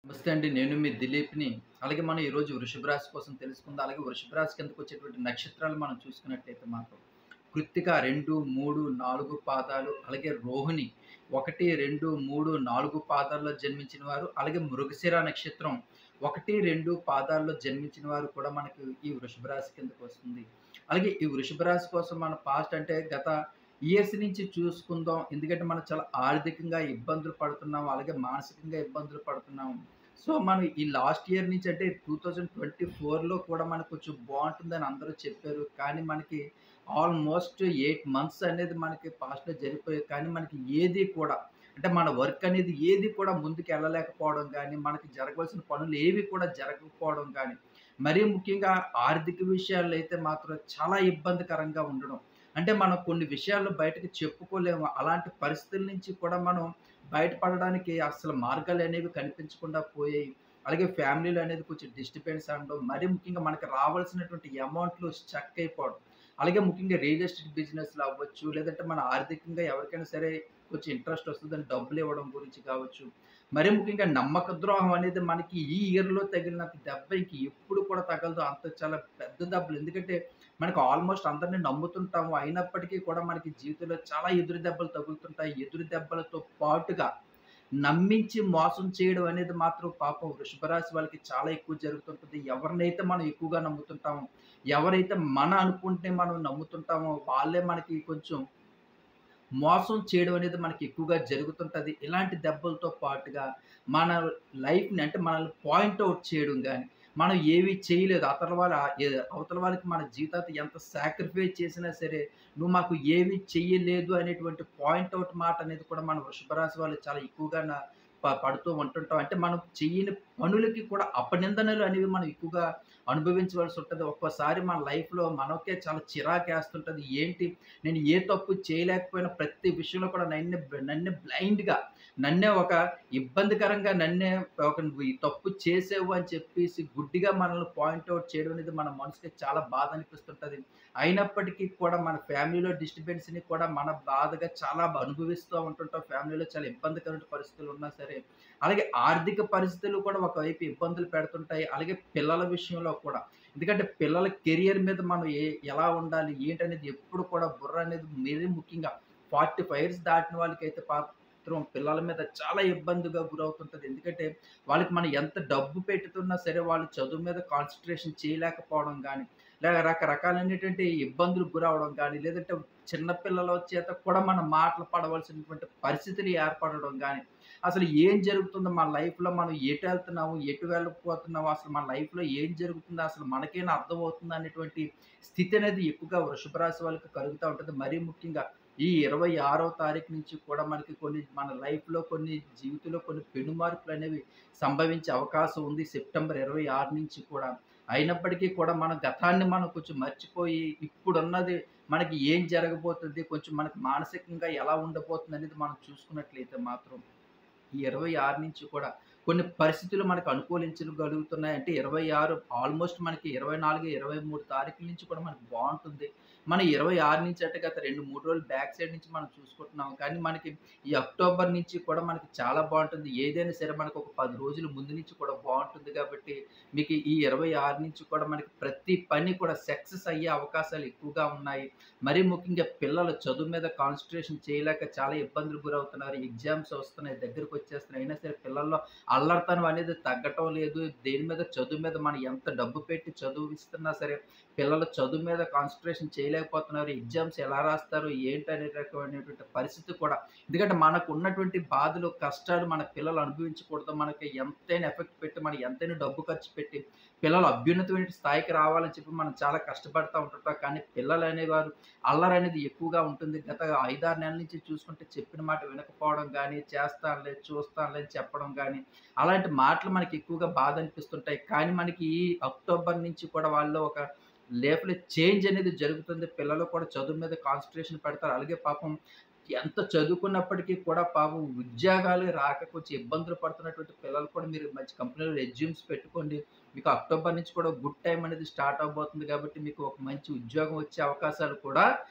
నమస్తే అండి. నేను మీ దిలీప్‌ని. అలాగే మనం ఈరోజు వృషభ రాశి కోసం తెలుసుకుందాం. అలాగే వృషభ రాశి కిందకొచ్చేటువంటి నక్షత్రాలు మనం చూసుకున్నట్టయితే మాత్రం కృత్తిక 2, 3, 4 పాదాలు, అలాగే రోహిణి 1, 2, 3, 4 పాదాల్లో జన్మించిన వారు, అలాగే మృగశిర నక్షత్రం 1, 2 పాదాల్లో జన్మించిన వారు కూడా మనకు ఈ వృషభ రాశి కిందకొస్తుంది. అలాగే ఈ వృషభ రాశి కోసం మన పాస్ట్ అంటే గత ఇయర్స్ నుంచి చూసుకుందాం. ఎందుకంటే మనం చాలా ఆర్థికంగా ఇబ్బందులు పడుతున్నాం. అలాగే మానసికంగా ఇబ్బందులు పడుతున్నాం. సో, మనం ఈ లాస్ట్ ఇయర్ నుంచి అంటే 2024లో కూడా మనకు కొంచెం బావుంటుందని అందరూ చెప్పారు. కానీ మనకి ఆల్‌మోస్ట్ 8 మంత్స్ అనేది మనకి పాస్ట్‌లో జరిగిపోయాయి. కానీ మనకి ఏది కూడా అంటే మన వర్క్ అనేది ఏది కూడా ముందుకెళ్ళలేకపోవడం గానీ, మనకి జరగవలసిన పనులు ఏవి కూడా జరగకపోవడం గానీ, మరీ ముఖ్యంగా ఆర్థిక విషయాల్లో అయితే మాత్రం చాలా ఇబ్బందికరంగా ఉండడం. అంటే మనం కొన్ని విషయాల్లో బయటకి చెప్పుకోలేము. అలాంటి పరిస్థితుల నుంచి కూడా మనం బయటపడడానికి అస్సలు మార్గాలనేవి కనిపించకుండా పోయాయి. అలాగే ఫ్యామిలీలో అనేది కొంచెం డిస్టర్బెన్స్ అనడం, మరీ ముఖ్యంగా మనకు రావాల్సినటువంటి అమౌంట్‌లు స్టక్ అయిపోవడం. అలాగే ముఖ్యంగా రియల్ ఎస్టేట్ బిజినెస్‌లో అవ్వచ్చు, లేదంటే మన ఆర్థికంగా ఎవరికైనా సరే కొంచెం ఇంట్రెస్ట్ వస్తదని డబ్బులివ్వడం గురించి కావచ్చు. మరీ ముఖ్యంగా నమ్మక ద్రోహం అనేది మనకి ఈ ఇయర్‌లో తగిలినంత దెబ్బ ఇంక ఎప్పుడు కూడా తగలదు. అంత చాలా పెద్ద దెబ్బలు. ఎందుకంటే మనకు ఆల్మోస్ట్ అందరిని నమ్ముతుంటాము. అయినప్పటికీ కూడా మనకి జీవితంలో చాలా ఎదురు దెబ్బలు తగులుతుంటాయి. ఎదురు దెబ్బలతో పాటుగా నమ్మించి మోసం చేయడం అనేది మాత్రం పాపం వృషభ రాశి వాళ్ళకి చాలా ఎక్కువ జరుగుతుంటది. ఎవరినైతే మనం ఎక్కువగా నమ్ముతుంటామో, ఎవరైతే మన అనుకుంటే మనం నమ్ముతుంటామో వాళ్ళే మనకి కొంచెం మోసం చేయడం అనేది మనకి ఎక్కువగా జరుగుతుంటది. ఇలాంటి దెబ్బలతో పాటుగా మన లైఫ్‌ని అంటే మనల్ని పాయింట్ ఔట్ చేయడం గాని, మనం ఏవి చేయలేదు అవతల వాళ్ళకి మన జీవితాంతం ఎంత సాక్రిఫైస్ చేసినా సరే, నువ్వు మాకు ఏమి చెయ్యలేదు అనేటువంటి పాయింట్ ఔట్ మాట అనేది కూడా మన వృషభ రాశి వాళ్ళు చాలా ఎక్కువగా పడుతూ ఉంటుంటాం. అంటే మనం చెయ్యని పనులకి కూడా అపనిందనలు అనేవి మనం ఎక్కువగా అనుభవించవలసి ఉంటది. ఒక్కోసారి మన లైఫ్‌లో మనకే చాలా చిరాకేస్తుంటది. ఏంటి నేను ఏ తప్పు చేయలేకపోయినా ప్రతి విషయంలో కూడా నన్నే బ్లైండ్‌గా నన్నే ఒక ఇబ్బందికరంగా నువ్వు ఈ తప్పు చేసావు అని చెప్పేసి గుడ్డిగా మనల్ని పాయింట్ ఔట్ చేయడం అనేది మన మనసుకి చాలా బాధ అనిపిస్తుంటది. అయినప్పటికీ కూడా మన ఫ్యామిలీలో డిస్టర్బెన్స్‌ని కూడా మన బాధగా చాలా అనుభవిస్తూ ఉంటుంటాం. ఫ్యామిలీలో చాలా ఇబ్బందికరమైన పరిస్థితులు ఉన్నా సరే. అలాగే ఆర్థిక పరిస్థితులు కూడా ఒకవైపు ఇబ్బందులు పెడుతుంటాయి. అలాగే పిల్లల విషయంలో కూడా. ఎందుకంటే పిల్లల కెరియర్ మీద మనం ఎలా ఉండాలి? ఏంటనేది ఎప్పుడు కూడా బుర్ర అనేది మరీ ముఖ్యంగా 45 ఇయర్స్ దాటిన వాళ్ళకైతే మాత్రం పిల్లల మీద చాలా ఇబ్బందిగా గురవుతుంటది. ఎందుకంటే వాళ్ళకి మనం ఎంత డబ్బు పెట్టుతున్నా సరే వాళ్ళు చదువు మీద కాన్సంట్రేషన్ చేయలేకపోవడం గానీ, రకరకాలైనటువంటి ఇబ్బందులకు గురవ్వడం గానీ, లేదంటే చిన్న పిల్లల చేత కూడా మనం మాటలు పడవలసినటువంటి పరిస్థితులు ఏర్పడడం గానీ, అసలు ఏం జరుగుతుందో మన లైఫ్‌లో మనం ఎటెళ్తున్నాము, ఎటు వెళ్ళకపోతున్నాము, అసలు మన లైఫ్‌లో ఏం జరుగుతుందో అసలు మనకేనా అర్థమవుతుందా అనేటువంటి స్థితి అనేది ఎక్కువగా వృషభ రాశి వాళ్ళకి కలుగుతా ఉంటది. మరీ ముఖ్యంగా ఈ 26వ తారీఖు నుంచి కూడా మనకి మన లైఫ్‌లో జీవితంలో కొన్ని పెనుమార్పులనేవి సంభవించే అవకాశం ఉంది. సెప్టెంబర్ 26 నుంచి కూడా. అయినప్పటికీ కూడా మన గతాన్ని మనం కొంచెం మర్చిపోయి ఇప్పుడున్నది మనకి ఏం జరగబోతుంది, కొంచెం మనకి మానసికంగా ఎలా ఉండబోతుందనేది మనం చూసుకున్నట్లయితే మాత్రం ఈ 26 నుంచి కూడా కొన్ని పరిస్థితులు మనకు అనుకూలించగలుగుతున్నాయి. అంటే 26 ఆల్మోస్ట్ మనకి 24, 23 తారీఖుల నుంచి కూడా మనకు బావుంటుంది. మన 26 నుంచి అంటే గత 2, 3 రోజులు బ్యాక్ సైడ్ నుంచి మనం చూసుకుంటున్నాం. కానీ మనకి ఈ అక్టోబర్ నుంచి కూడా మనకి చాలా బావుంటుంది. ఏదైనా సరే మనకు ఒక 10 రోజుల ముందు నుంచి కూడా బావుంటుంది కాబట్టి మీకు ఈ 26 నుంచి కూడా మనకి ప్రతి పని కూడా సక్సెస్ అయ్యే అవకాశాలు ఎక్కువగా ఉన్నాయి. మరీ ముఖ్యంగా పిల్లలు చదువు మీద కాన్సంట్రేషన్ చేయలేక చాలా ఇబ్బందులు గురవుతున్నారు. ఎగ్జామ్స్ వస్తున్నాయి, దగ్గరకొచ్చేస్తున్నాయి. అయినా సరే పిల్లల్లో అల్లరితనం అనేది తగ్గటం లేదు. దేని మీద చదువు మీద మనం ఎంత డబ్బు పెట్టి చదువిస్తున్నా సరే, పిల్లలు చదువు మీద కాన్సంట్రేషన్ చేయలేకపోతున్నారు. ఎగ్జామ్స్ ఎలా రాస్తారు, ఏంటి అనే రకమైనటువంటి పరిస్థితి కూడా ఎందుకంటే మనకున్నటువంటి బాధలు, కష్టాలు మన పిల్లలు అనుభవించకూడదు. మనకి ఎంతైనా ఎఫెక్ట్ పెట్టి, మనం ఎంతైనా డబ్బు ఖర్చు పెట్టి, పిల్లలు అభ్యున్నతమైన స్థాయికి రావాలని చెప్పి మనం చాలా కష్టపడతా ఉంటుంటాం. కానీ పిల్లలనేవారు అల్లరనేది ఎక్కువగా ఉంటుంది. గత 5, 6 నెలల నుంచి చూసుకుంటే చెప్పిన మాట వినకపోవడం గానీ, చేస్తానులే, చూస్తానులే అని చెప్పడం గానీ, అలాంటి మాటలు మనకి ఎక్కువగా బాధ అనిపిస్తుంటాయి. కానీ మనకి ఈ అక్టోబర్ నుంచి కూడా వాళ్ళలో ఒక లైఫ్‌లో చేంజ్ అనేది జరుగుతుంది. పిల్లలు కూడా చదువు మీద కాన్సంట్రేషన్ పెడతారు. అలాగే పాపం ఎంత చదువుకున్నప్పటికీ కూడా పాపం ఉద్యోగాలు రాక కొంచెం ఇబ్బందులు పడుతున్నటువంటి పిల్లలు కూడా మీరు మంచి కంపెనీలో రెజ్యూమ్స్ పెట్టుకోండి. మీకు అక్టోబర్ నుంచి కూడా గుడ్ టైమ్ అనేది స్టార్ట్ అవ్వబోతుంది కాబట్టి మీకు ఒక మంచి ఉద్యోగం వచ్చే అవకాశాలు కూడా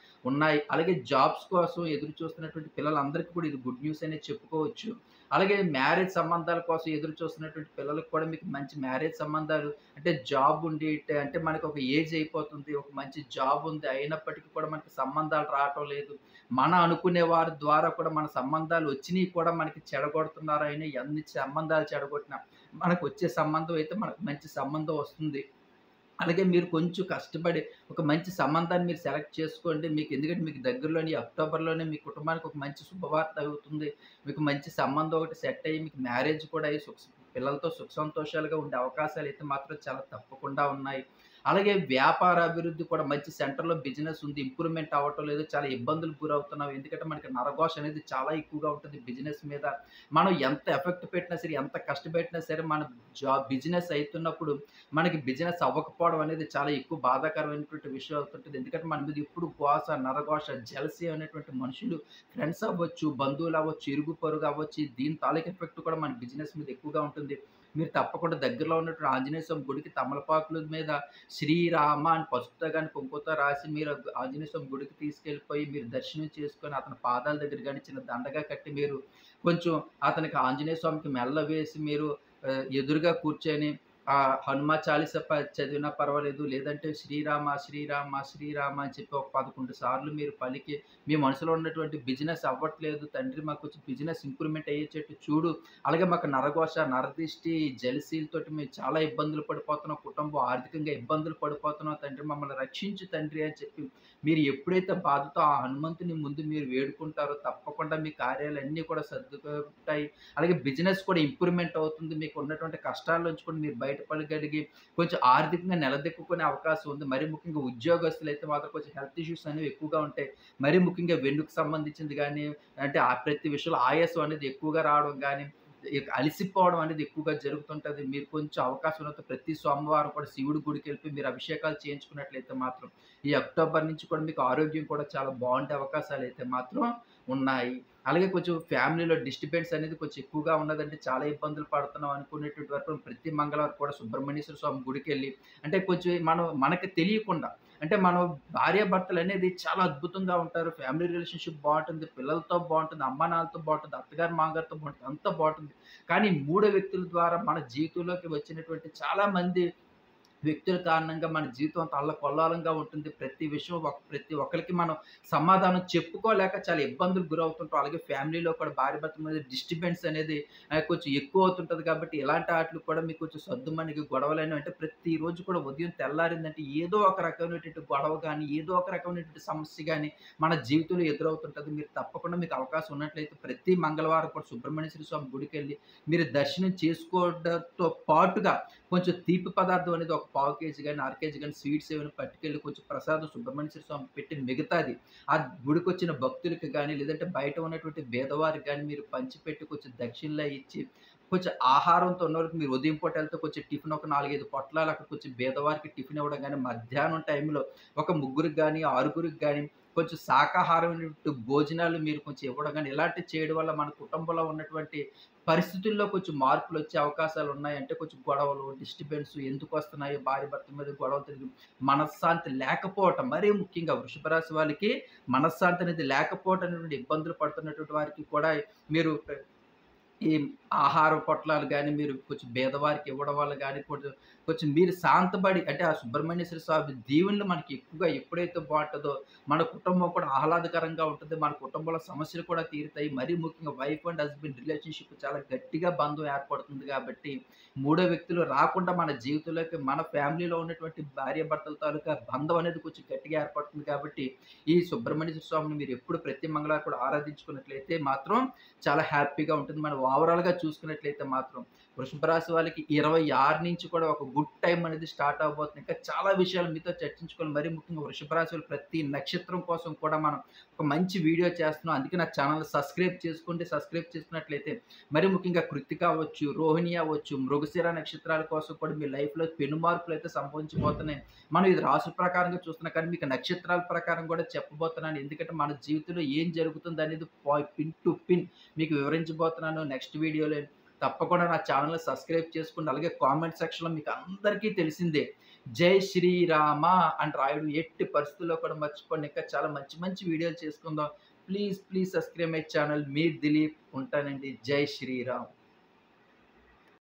ఉన్నాయి. అలాగే జాబ్స్ కోసం ఎదురు చూస్తున్నటువంటి పిల్లలందరికీ కూడా ఇది గుడ్ న్యూస్ అనే చెప్పుకోవచ్చు. అలాగే మ్యారేజ్ సంబంధాల కోసం ఎదురు చూస్తున్నటువంటి పిల్లలకు కూడా మీకు మంచి మ్యారేజ్ సంబంధాలు అంటే జాబ్ ఉండి అంటే మనకు ఒక ఏజ్ అయిపోతుంది. ఒక మంచి జాబ్ ఉంది. అయినప్పటికీ కూడా మనకి సంబంధాలు రావటం లేదు. అనుకునే వారి ద్వారా కూడా మన సంబంధాలు వచ్చినయి కూడా మనకి చెడగొడుతున్నారు. అయినా ఎన్ని సంబంధాలు చెడగొట్టినా మనకొచ్చే సంబంధం అయితే మనకు మంచి సంబంధం వస్తుంది. అలాగే మీరు కొంచెం కష్టపడి ఒక మంచి సంబంధాన్ని మీరు సెలెక్ట్ చేసుకోండి. ఎందుకంటే మీకు దగ్గరలోని అక్టోబర్‌లోనే మీ కుటుంబానికి ఒక మంచి శుభవార్త అవుతుంది. మీకు మంచి సంబంధం ఒకటి సెట్ అయ్యి మీకు మ్యారేజ్ కూడా అయ్యి పిల్లలతో సుఖ సంతోషాలుగా ఉండే అవకాశాలైతే మాత్రం చాలా తప్పకుండా ఉన్నాయి. అలాగే వ్యాపార అభివృద్ధి కూడా మంచి సెంటర్‌లో బిజినెస్ ఉంది. ఇంప్రూవ్‌మెంట్ అవ్వటం లేదు. చాలా ఇబ్బందులకు గురవుతున్నాం. ఎందుకంటే మనకి నరఘోష అనేది చాలా ఎక్కువగా ఉంటుంది బిజినెస్ మీద. మనం ఎంత ఎఫెక్ట్ పెట్టినా సరే, ఎంత కష్టపెట్టినా సరే మన బిజినెస్ అయితున్నప్పుడు మనకి బిజినెస్ అవ్వకపోవడం అనేది చాలా ఎక్కువ బాధాకరమైనటువంటి విషయం అవుతుంటది. ఎందుకంటే మన మీద ఎప్పుడు నరఘోష, జెలసీ అనేటువంటి మనుషులు ఫ్రెండ్స్ అవ్వచ్చు, బంధువులు అవ్వచ్చు, ఇరుగు పొరుగు అవ్వచ్చు. దీని తాలూకు ఎఫెక్ట్ కూడా మన బిజినెస్ మీద ఎక్కువగా ఉంటుంది. మీరు తప్పకుండా దగ్గరలో ఉన్నటువంటి ఆంజనేయ స్వామి గుడికి తమలపాకుల మీద శ్రీరామ అని పసుపుతో గాని, కుంకుమతో రాసి మీరు ఆంజనేయ స్వామి గుడికి తీసుకెళ్ళిపోయి మీరు దర్శనం చేసుకొని అతని పాదాల దగ్గర గాని చిన్న దండగా కట్టి మీరు కొంచెం అతనికి ఆంజనేయ స్వామికి మెల్ల వేసి మీరు ఎదురుగా కూర్చొని హనుమ చాలీస చదివినా పర్వాలేదు. లేదంటే శ్రీరామ, శ్రీరామ, శ్రీరామ అని చెప్పి ఒక 11 సార్లు మీరు పలికి మీ మనసులో ఉన్నటువంటి బిజినెస్ అవ్వట్లేదు తండ్రి మాకు కొంచెం బిజినెస్ ఇంప్రూవ్‌మెంట్ అయ్యేటట్టు చూడు. అలాగే మాకు నరఘోష, నరదిష్టి, జెలసీలతోటి మేము చాలా ఇబ్బందులు పడిపోతున్నాం. కుటుంబం ఆర్థికంగా ఇబ్బందులు పడిపోతున్నాం తండ్రి మమ్మల్ని రక్షించు తండ్రి అని చెప్పి మీరు ఎప్పుడైతే బాధతో ఆ హనుమంతుని ముందు మీరు వేడుకుంటారో తప్పకుండా మీ కార్యాలన్నీ కూడా సర్దుకుంటాయి. అలాగే బిజినెస్ కూడా ఇంప్రూవ్‌మెంట్ అవుతుంది. మీకు ఉన్నటువంటి కష్టాల నుంచి కూడా మీరు బయటపడగలిగి కొంచెం ఆర్థికంగా నిలదొక్కుకునే అవకాశం ఉంది. మరీ ముఖ్యంగా ఉద్యోగస్తులైతే మాత్రం కొంచెం హెల్త్ ఇష్యూస్ అనేవి ఎక్కువగా ఉంటాయి. మరీ ముఖ్యంగా వెన్నుకు సంబంధించింది గానీ, అంటే ప్రతి విషయంలో ఆయాసం అనేది ఎక్కువగా రావడం గానీ, అలిసిపోవడం అనేది ఎక్కువగా జరుగుతుంటది. మీరు కొంచెం అవకాశం ఉన్నంత ప్రతి సోమవారం కూడా శివుడి గుడికెళ్ళి మీరు అభిషేకాలు చేయించుకున్నట్లయితే మాత్రం ఈ అక్టోబర్ నుంచి కూడా మీకు ఆరోగ్యం కూడా చాలా బాగుండే అవకాశాలైతే మాత్రం ఉన్నాయి. అలాగే కొంచెం ఫ్యామిలీలో డిస్టర్బెన్స్ అనేది కొంచెం ఎక్కువగా ఉన్నదంటే చాలా ఇబ్బందులు పడుతున్నాం అనుకునేటువంటి వరకు ప్రతి మంగళవారం కూడా సుబ్రహ్మణ్యేశ్వర స్వామి గుడికెళ్ళి అంటే కొంచెం మనకి తెలియకుండా అంటే మనం భార్యాభర్తలు అనేది చాలా అద్భుతంగా ఉంటారు. ఫ్యామిలీ రిలేషన్‌షిప్ బావుంటుంది. పిల్లలతో బావుంటుంది. అమ్మానాన్నలతో బావుంటుంది. అత్తగారు, మామగారితో బావుంటుంది. అంతా బావుంటుంది. కానీ మూడో వ్యక్తుల ద్వారా మన జీవితంలోకి వచ్చినటువంటి చాలా మంది వ్యక్తుల కారణంగా మన జీవితం అంతా అల్లకల్లోలంగా ఉంటుంది. ప్రతి విషయం ప్రతి ఒక్కళ్ళకి మనం సమాధానం చెప్పుకోలేక చాలా ఇబ్బందులకు గురవుతుంటాం. అలాగే ఫ్యామిలీలో కూడా భార్యాభర్తల మధ్య డిస్టర్బెన్స్ అనేది కొంచెం ఎక్కువ అవుతుంటది కాబట్టి ఇలాంటి ఆటిలకి కూడా మీకు కొంచెం సద్దుమణిగి గొడవలనేవి అంటే ప్రతిరోజు కూడా ఉదయం తెల్లారిందంటే ఏదో ఒక రకమైనటువంటి గొడవ గానీ, ఏదో ఒక రకమైనటువంటి సమస్య గానీ మన జీవితంలో ఎదురవుతుంటది. మీరు తప్పకుండా మీకు అవకాశం ఉన్నట్లయితే ప్రతి మంగళవారం కూడా సుబ్రహ్మణ్యేశ్వర స్వామి గుడికెళ్ళి మీరు దర్శనం చేసుకోవడంతో పాటుగా కొంచెం తీపి పదార్థం అనేది ఒక పావు కేజీ గాని, అర కేజీ గాని స్వీట్స్ ఏమైనా పట్టుకెళ్ళి కొంచెం ప్రసాదం సుబ్రహ్మణ్యేశ్వర స్వామికి పెట్టి మిగతాది ఆ గుడికొచ్చిన భక్తులకి గాని, లేదంటే బయట ఉన్నటువంటి పేదవారికి గాని మీరు పంచిపెట్టి కొంచెం దక్షిణలా ఇచ్చి కొంచెం ఆహారంతో ఉన్నోళ్ళకి మీరు ఉదయం పూట ఎళ్తే కొంచెం టిఫిన్ ఒక 4, 5 పొట్లాలు అక్కడ కొంచెం పేదవారికి టిఫిన్ ఇవ్వడం గాని, మధ్యాహ్నం టైంలో ఒక ముగ్గురికి గాని, ఆరుగురికి గాని కొంచెం శాకాహారమైనటువంటి భోజనాలు మీరు కొంచెం ఇవ్వడం గాని, ఇలాంటివి చేయడం వల్ల మన కుటుంబంలో ఉన్నటువంటి పరిస్థితుల్లో కొంచెం మార్పులొచ్చే అవకాశాలున్నాయి. అంటే కొంచెం గొడవలు, డిస్టర్బెన్స్ ఎందుకొస్తున్నాయి భార్యాభర్తల మీద గొడవలు తిరిగి మనశ్శాంతి లేకపోవటం మరీ ముఖ్యంగా వృషభ రాశి వాళ్ళకి మనశ్శాంతి అనేది లేకపోవటం అనేటువంటి ఇబ్బందులు పడుతున్నటువంటి వారికి కూడా మీరు ఈ ఆహార పొట్లాలు గాని, మీరు కొంచెం పేదవారికి ఇవ్వడం వల్ల గాని, కొంచెం కొంచెం మీరు శాంతపడి అంటే ఆ సుబ్రహ్మణ్యేశ్వర స్వామి దీవెనలు మనకి ఎక్కువగా ఎప్పుడైతే బావుంటదో, మన కుటుంబం కూడా ఆహ్లాదకరంగా ఉంటుంది. మన కుటుంబంలో సమస్యలు కూడా తీరుతాయి. మరీ ముఖ్యంగా వైఫ్ అండ్ హస్బెండ్ రిలేషన్‌షిప్ చాలా గట్టిగా బంధం ఏర్పడుతుంది కాబట్టి, మూడో వ్యక్తులు రాకుండా మన జీవితంలోకి మన ఫ్యామిలీలో ఉన్నటువంటి భార్యాభర్తల తాలూకా బంధం అనేది కొంచెం గట్టిగా ఏర్పడుతుంది కాబట్టి, ఈ సుబ్రహ్మణ్యేశ్వర స్వామిని మీరు ఎప్పుడు ప్రతి మంగళవారం కూడా ఆరాధించుకున్నట్లయితే మాత్రం చాలా హ్యాపీగా ఉంటుంది. మనం ఓవరాల్‌గా చూసుకున్నట్లయితే మాత్రం వృషభ రాశి వాళ్ళకి 26 నుంచి కూడా ఒక గుడ్ టైమ్ అనేది స్టార్ట్ అవ్వబోతుంది. ఇంకా చాలా విషయాలు మీతో చర్చించుకోవాలి. మరీ ముఖ్యంగా వృషభ రాశి వాళ్ళు ప్రతి నక్షత్రం కోసం కూడా మనం ఒక మంచి వీడియో చేస్తున్నాం. అందుకే నా ఛానెల్ సబ్స్క్రైబ్ చేసుకోండి. సబ్స్క్రైబ్ చేసుకున్నట్లయితే మరీ ముఖ్యంగా కృత్తిక అవ్వచ్చు, రోహిణి అవ్వచ్చు, మృగశిర నక్షత్రాల కోసం కూడా మీ లైఫ్‌లో పెను మార్పులైతే సంభవించబోతున్నాయి. మనం ఇది రాశుల ప్రకారంగా చూస్తున్నాం కానీ మీకు నక్షత్రాల ప్రకారం కూడా చెప్పబోతున్నాను. ఎందుకంటే మన జీవితంలో ఏం జరుగుతుందనేది పిన్ టు పిన్ మీకు వివరించబోతున్నాను నెక్స్ట్ వీడియోలో. తప్పకుండా నా ఛానెల్‌ని సబ్స్క్రైబ్ చేసుకోండి. అలాగే కామెంట్ సెక్షన్‌లో మీకు అందరికీ తెలిసిందే. జై శ్రీరామ అని రాయడం ఎట్టి పరిస్థితుల్లో కూడా మర్చిపోండి. ఇంకా చాలా మంచి మంచి వీడియోలు చేసుకుందాం. Please subscribe my channel. మీ దిలీప్. ఉంటానండి. జై శ్రీరామ్.